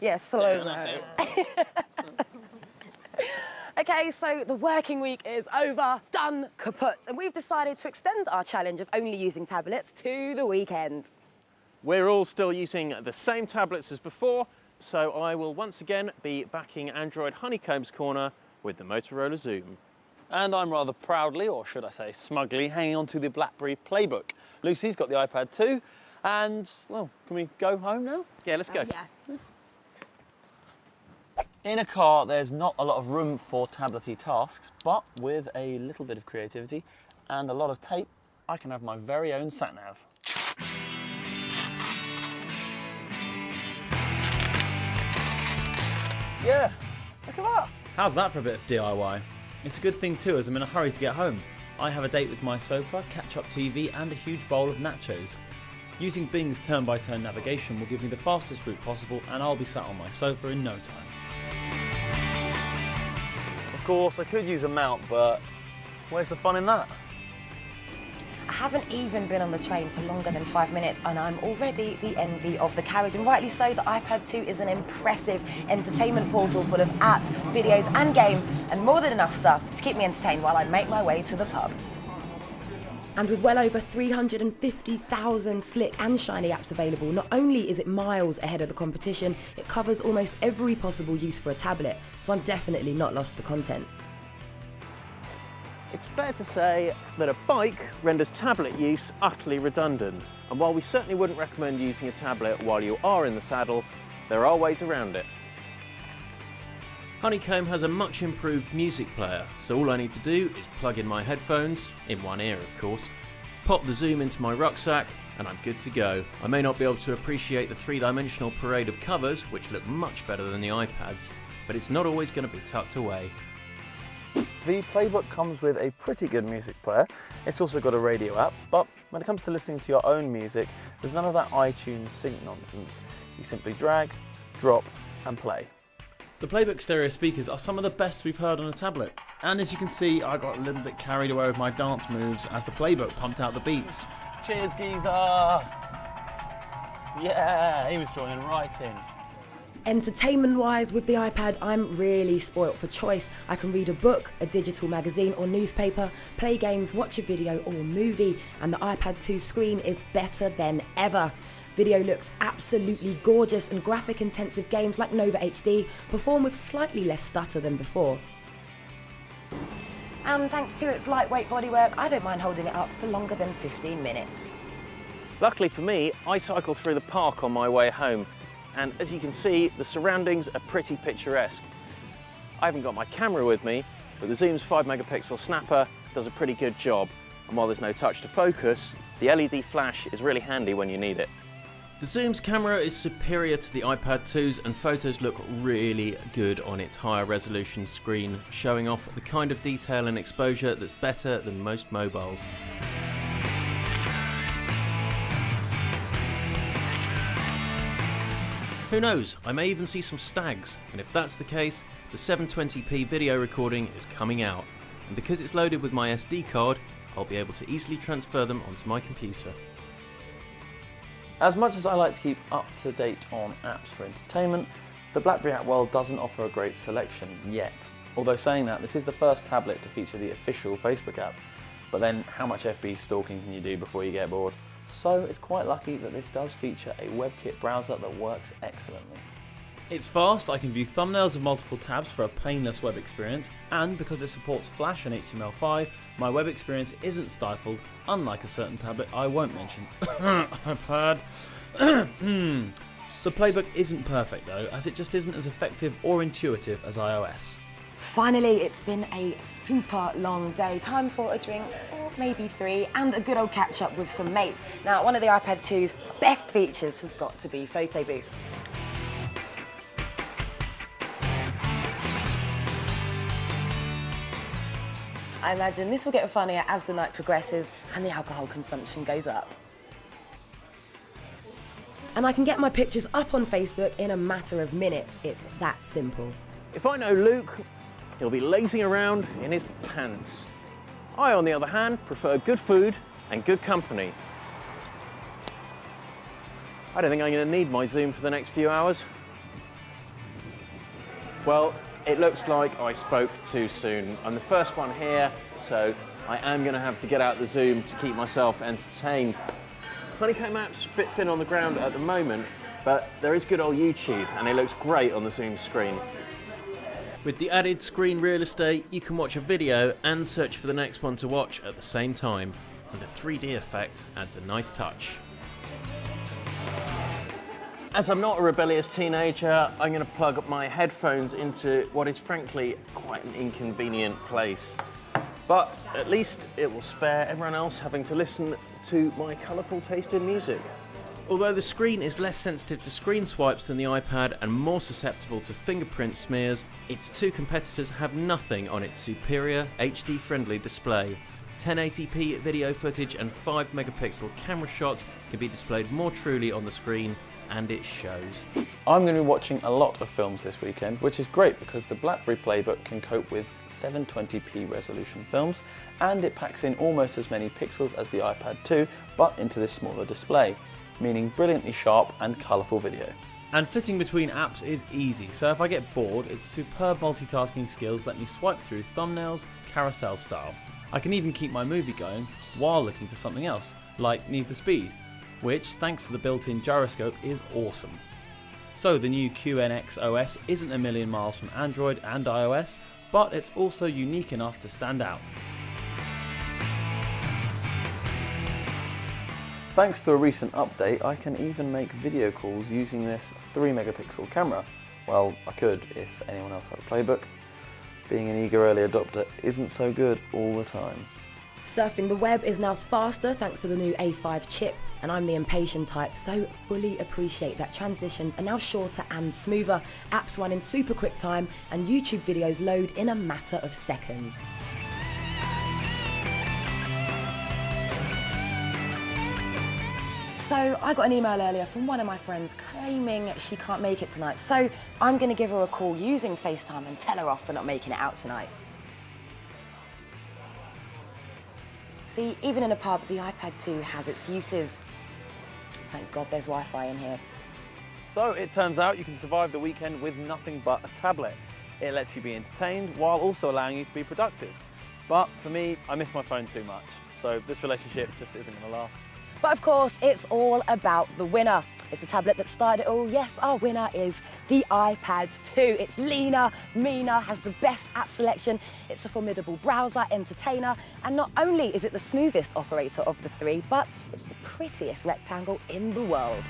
Yeah, slow-mo. Okay, so the working week is over, done, kaput, and we've decided to extend our challenge of only using tablets to the weekend. We're all still using the same tablets as before, so I will once again be backing Android Honeycomb's corner with the Motorola Xoom. And I'm rather proudly, or should I say smugly, hanging on to the BlackBerry PlayBook. Lucy's got the iPad too, and, well, can we go home now? Yeah, let's go. Yeah. In a car, there's not a lot of room for tablety tasks, but with a little bit of creativity and a lot of tape, I can have my very own sat-nav. Yeah, look at that. How's that for a bit of DIY? It's a good thing too, as I'm in a hurry to get home. I have a date with my sofa, catch-up TV and a huge bowl of nachos. Using Bing's turn-by-turn navigation will give me the fastest route possible, and I'll be sat on my sofa in no time. Of course, I could use a mount, but where's the fun in that? I haven't even been on the train for longer than 5 minutes and I'm already the envy of the carriage, and rightly so. The iPad 2 is an impressive entertainment portal full of apps, videos and games, and more than enough stuff to keep me entertained while I make my way to the pub. And with well over 350,000 slick and shiny apps available, not only is it miles ahead of the competition, it covers almost every possible use for a tablet, so I'm definitely not lost for content. It's fair to say that a bike renders tablet use utterly redundant, and while we certainly wouldn't recommend using a tablet while you are in the saddle, there are ways around it. Honeycomb has a much improved music player, so all I need to do is plug in my headphones, in one ear of course, pop the Xoom into my rucksack, and I'm good to go. I may not be able to appreciate the three-dimensional parade of covers, which look much better than the iPads, but it's not always going to be tucked away. The PlayBook comes with a pretty good music player. It's also got a radio app, but when it comes to listening to your own music, there's none of that iTunes sync nonsense. You simply drag, drop, and play. The PlayBook stereo speakers are some of the best we've heard on a tablet. And as you can see, I got a little bit carried away with my dance moves as the PlayBook pumped out the beats. Cheers, geezer! Yeah, he was joining right in. Entertainment-wise, with the iPad, I'm really spoilt for choice. I can read a book, a digital magazine or newspaper, play games, watch a video or movie, and the iPad 2 screen is better than ever. Video looks absolutely gorgeous, and graphic-intensive games like Nova HD perform with slightly less stutter than before. And thanks to its lightweight bodywork, I don't mind holding it up for longer than 15 minutes. Luckily for me, I cycle through the park on my way home, and as you can see, the surroundings are pretty picturesque. I haven't got my camera with me, but the Xoom's 5-megapixel snapper does a pretty good job, and while there's no touch to focus, the LED flash is really handy when you need it. The Xoom's camera is superior to the iPad 2's, and photos look really good on its higher resolution screen, showing off the kind of detail and exposure that's better than most mobiles. Who knows, I may even see some stags, and if that's the case, the 720p video recording is coming out, and because it's loaded with my SD card, I'll be able to easily transfer them onto my computer. As much as I like to keep up to date on apps for entertainment, the BlackBerry app world doesn't offer a great selection yet. Although saying that, this is the first tablet to feature the official Facebook app, but then how much FB stalking can you do before you get bored? So it's quite lucky that this does feature a WebKit browser that works excellently. It's fast, I can view thumbnails of multiple tabs for a painless web experience, and because it supports Flash and HTML5, my web experience isn't stifled, unlike a certain tablet I won't mention. iPad. The PlayBook isn't perfect though, as it just isn't as effective or intuitive as iOS. Finally, it's been a super long day. Time for a drink, or maybe 3, and a good old catch up with some mates. Now, one of the iPad 2's best features has got to be photo booth. I imagine this will get funnier as the night progresses and the alcohol consumption goes up. And I can get my pictures up on Facebook in a matter of minutes. It's that simple. If I know Luke, he'll be lazing around in his pants. I, on the other hand, prefer good food and good company. I don't think I'm going to need my Xoom for the next few hours. Well, it looks like I spoke too soon. I'm the first one here, so I am going to have to get out the Xoom to keep myself entertained. Honeycomb app's a bit thin on the ground at the moment, but there is good old YouTube, and it looks great on the Xoom screen. With the added screen real estate, you can watch a video and search for the next one to watch at the same time, and the 3D effect adds a nice touch. As I'm not a rebellious teenager, I'm going to plug my headphones into what is frankly quite an inconvenient place. But at least it will spare everyone else having to listen to my colourful tasted music. Although the screen is less sensitive to screen swipes than the iPad and more susceptible to fingerprint smears, its two competitors have nothing on its superior HD-friendly display. 1080p video footage and 5 megapixel camera shots can be displayed more truly on the screen, and it shows. I'm going to be watching a lot of films this weekend, which is great because the BlackBerry PlayBook can cope with 720p resolution films, and it packs in almost as many pixels as the iPad 2, but into this smaller display, meaning brilliantly sharp and colourful video. And flitting between apps is easy, so if I get bored, its superb multitasking skills let me swipe through thumbnails carousel style. I can even keep my movie going while looking for something else, like Need for Speed, which, thanks to the built-in gyroscope, is awesome. So the new QNX OS isn't a million miles from Android and iOS, but it's also unique enough to stand out. Thanks to a recent update, I can even make video calls using this 3 megapixel camera. Well, I could if anyone else had a PlayBook. Being an eager early adopter isn't so good all the time. Surfing the web is now faster thanks to the new A5 chip, and I'm the impatient type, so fully appreciate that transitions are now shorter and smoother, apps run in super quick time, and YouTube videos load in a matter of seconds. So I got an email earlier from one of my friends claiming she can't make it tonight, so I'm going to give her a call using FaceTime and tell her off for not making it out tonight. See, even in a pub, the iPad 2 has its uses. Thank God there's Wi-Fi in here. So it turns out you can survive the weekend with nothing but a tablet. It lets you be entertained while also allowing you to be productive. But for me, I miss my phone too much, so this relationship just isn't going to last. But of course, it's all about the winner. It's the tablet that started it all. Yes, our winner is the iPad 2. It's leaner, meaner, has the best app selection. It's a formidable browser, entertainer, and not only is it the smoothest operator of the three, but it's the prettiest rectangle in the world.